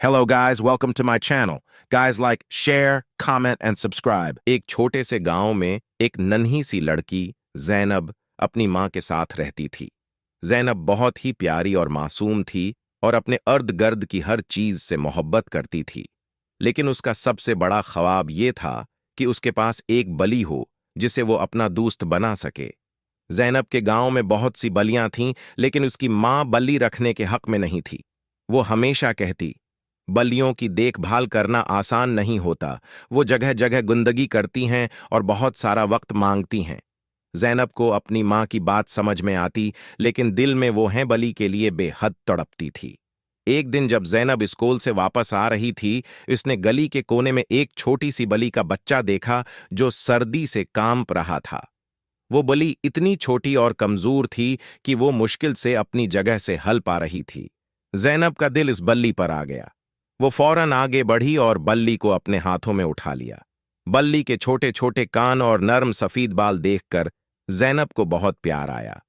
Hello guys, welcome to my channel. Guys like, share, comment and subscribe. एक छोटे से गांव में एक नन्ही सी लड़की ज़ैनब अपनी माँ के साथ रहती थी। ज़ैनब बहुत ही प्यारी और मासूम थी और अपने अर्द गिर्द की हर चीज से मोहब्बत करती थी। लेकिन उसका सबसे बड़ा ख्वाब ये था कि उसके पास एक बली हो जिसे वो अपना दोस्त बना सके। ज़ैनब के गांव में बहुत सी बलियां थीं, लेकिन उसकी माँ बल्ली रखने के हक में नहीं थी। वो हमेशा कहती, बल्लियों की देखभाल करना आसान नहीं होता, वो जगह जगह गंदगी करती हैं और बहुत सारा वक्त मांगती हैं। ज़ैनब को अपनी माँ की बात समझ में आती, लेकिन दिल में वो हैं बली के लिए बेहद तड़पती थी। एक दिन जब ज़ैनब स्कूल से वापस आ रही थी, उसने गली के कोने में एक छोटी सी बली का बच्चा देखा जो सर्दी से कांप रहा था। वो बली इतनी छोटी और कमजोर थी कि वो मुश्किल से अपनी जगह से हल पा रही थी। ज़ैनब का दिल इस बल्ली पर आ गया। वो फौरन आगे बढ़ी और बल्ली को अपने हाथों में उठा लिया। बल्ली के छोटे छोटे कान और नर्म सफेद बाल देखकर ज़ैनब को बहुत प्यार आया।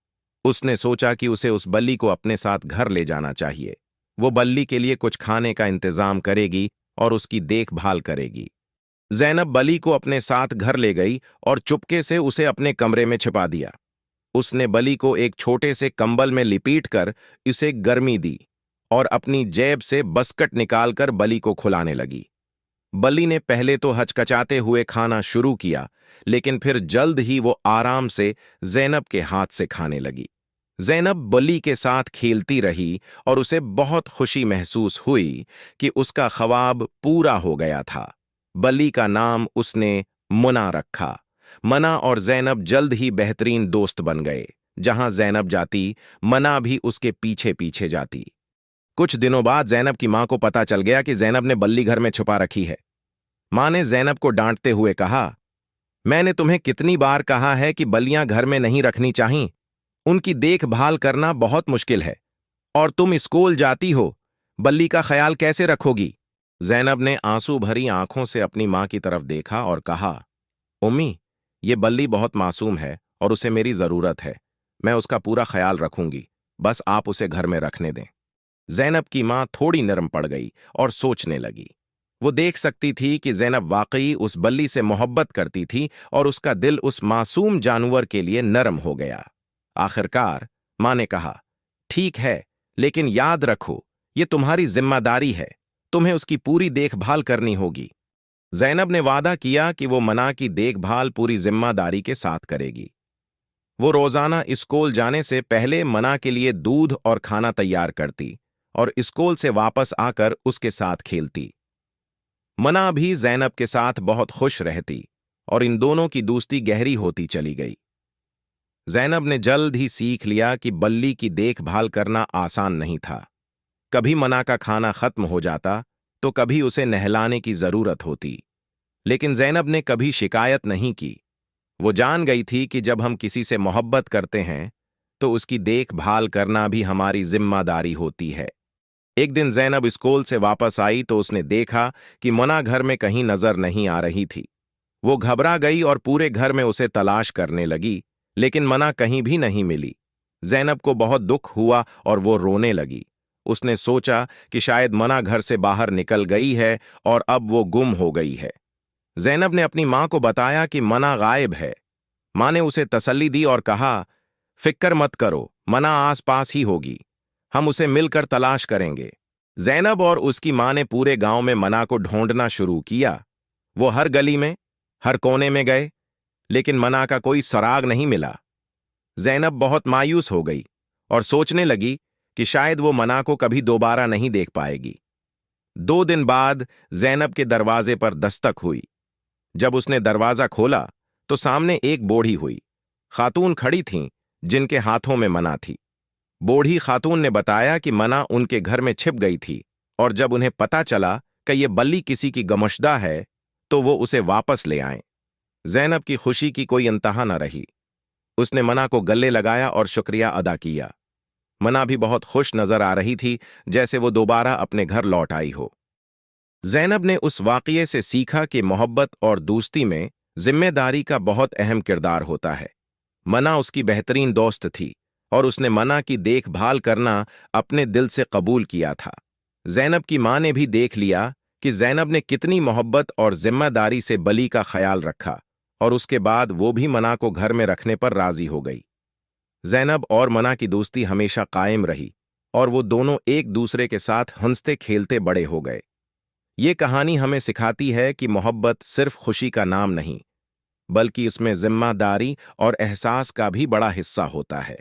उसने सोचा कि उसे उस बल्ली को अपने साथ घर ले जाना चाहिए। वो बल्ली के लिए कुछ खाने का इंतजाम करेगी और उसकी देखभाल करेगी। ज़ैनब बली को अपने साथ घर ले गई और चुपके से उसे अपने कमरे में छिपा दिया। उसने बली को एक छोटे से कंबल में लिपीटकर उसे गर्मी दी और अपनी जेब से बस्कट निकालकर बली को खिलाने लगी। बली ने पहले तो हचकचाते हुए खाना शुरू किया, लेकिन फिर जल्द ही वो आराम से ज़ैनब के हाथ से खाने लगी। ज़ैनब बली के साथ खेलती रही और उसे बहुत खुशी महसूस हुई कि उसका ख्वाब पूरा हो गया था। बली का नाम उसने मुना रखा। मना और ज़ैनब जल्द ही बेहतरीन दोस्त बन गए। जहां ज़ैनब जाती, मना भी उसके पीछे पीछे जाती। कुछ दिनों बाद ज़ैनब की मां को पता चल गया कि ज़ैनब ने बल्ली घर में छुपा रखी है। मां ने ज़ैनब को डांटते हुए कहा, मैंने तुम्हें कितनी बार कहा है कि बल्लियां घर में नहीं रखनी चाहिए। उनकी देखभाल करना बहुत मुश्किल है और तुम स्कूल जाती हो, बल्ली का ख्याल कैसे रखोगी? ज़ैनब ने आंसू भरी आंखों से अपनी मां की तरफ देखा और कहा, उम्मी, ये बल्ली बहुत मासूम है और उसे मेरी जरूरत है। मैं उसका पूरा ख्याल रखूंगी, बस आप उसे घर में रखने दें। ज़ैनब की मां थोड़ी नरम पड़ गई और सोचने लगी। वो देख सकती थी कि ज़ैनब वाकई उस बल्ली से मोहब्बत करती थी और उसका दिल उस मासूम जानवर के लिए नरम हो गया। आखिरकार मां ने कहा, ठीक है, लेकिन याद रखो, ये तुम्हारी जिम्मेदारी है, तुम्हें उसकी पूरी देखभाल करनी होगी। ज़ैनब ने वादा किया कि वो मना की देखभाल पूरी जिम्मेदारी के साथ करेगी। वो रोजाना स्कूल जाने से पहले मना के लिए दूध और खाना तैयार करती और स्कूल से वापस आकर उसके साथ खेलती। मना भी ज़ैनब के साथ बहुत खुश रहती और इन दोनों की दोस्ती गहरी होती चली गई। ज़ैनब ने जल्द ही सीख लिया कि बल्ली की देखभाल करना आसान नहीं था। कभी मना का खाना खत्म हो जाता तो कभी उसे नहलाने की जरूरत होती, लेकिन ज़ैनब ने कभी शिकायत नहीं की। वो जान गई थी कि जब हम किसी से मोहब्बत करते हैं तो उसकी देखभाल करना भी हमारी जिम्मेदारी होती है। एक दिन ज़ैनब स्कूल से वापस आई तो उसने देखा कि मना घर में कहीं नजर नहीं आ रही थी। वो घबरा गई और पूरे घर में उसे तलाश करने लगी, लेकिन मना कहीं भी नहीं मिली। ज़ैनब को बहुत दुख हुआ और वो रोने लगी। उसने सोचा कि शायद मना घर से बाहर निकल गई है और अब वो गुम हो गई है। ज़ैनब ने अपनी मां को बताया कि मना गायब है। मां ने उसे तसल्ली दी और कहा, फिक्र मत करो, मना आस पास ही होगी, हम उसे मिलकर तलाश करेंगे। ज़ैनब और उसकी मां ने पूरे गांव में मना को ढूंढना शुरू किया। वो हर गली में, हर कोने में गए, लेकिन मना का कोई सुराग नहीं मिला। ज़ैनब बहुत मायूस हो गई और सोचने लगी कि शायद वो मना को कभी दोबारा नहीं देख पाएगी। 2 दिन बाद ज़ैनब के दरवाजे पर दस्तक हुई। जब उसने दरवाजा खोला तो सामने एक बूढ़ी हुई खातून खड़ी थीं, जिनके हाथों में मना थी। बूढ़ी खातून ने बताया कि मना उनके घर में छिप गई थी और जब उन्हें पता चला कि ये बल्ली किसी की गमशदा है तो वो उसे वापस ले आए। ज़ैनब की खुशी की कोई इंतहा न रही। उसने मना को गले लगाया और शुक्रिया अदा किया। मना भी बहुत खुश नजर आ रही थी, जैसे वो दोबारा अपने घर लौट आई हो। ज़ैनब ने उस वाक़ये से सीखा कि मोहब्बत और दोस्ती में जिम्मेदारी का बहुत अहम किरदार होता है। मना उसकी बेहतरीन दोस्त थी और उसने मना की देखभाल करना अपने दिल से कबूल किया था। जैनब की मां ने भी देख लिया कि जैनब ने कितनी मोहब्बत और जिम्मेदारी से बली का ख्याल रखा और उसके बाद वो भी मना को घर में रखने पर राजी हो गई। जैनब और मना की दोस्ती हमेशा कायम रही और वो दोनों एक दूसरे के साथ हंसते खेलते बड़े हो गए। ये कहानी हमें सिखाती है कि मोहब्बत सिर्फ खुशी का नाम नहीं, बल्कि इसमें जिम्मेदारी और एहसास का भी बड़ा हिस्सा होता है।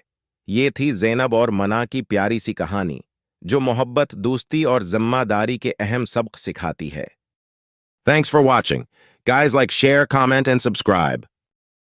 ये थी ज़ैनब और मना की प्यारी सी कहानी, जो मोहब्बत, दोस्ती और जिम्मेदारी के अहम सबक सिखाती है। Thanks for watching. Guys, like, share, comment, and subscribe.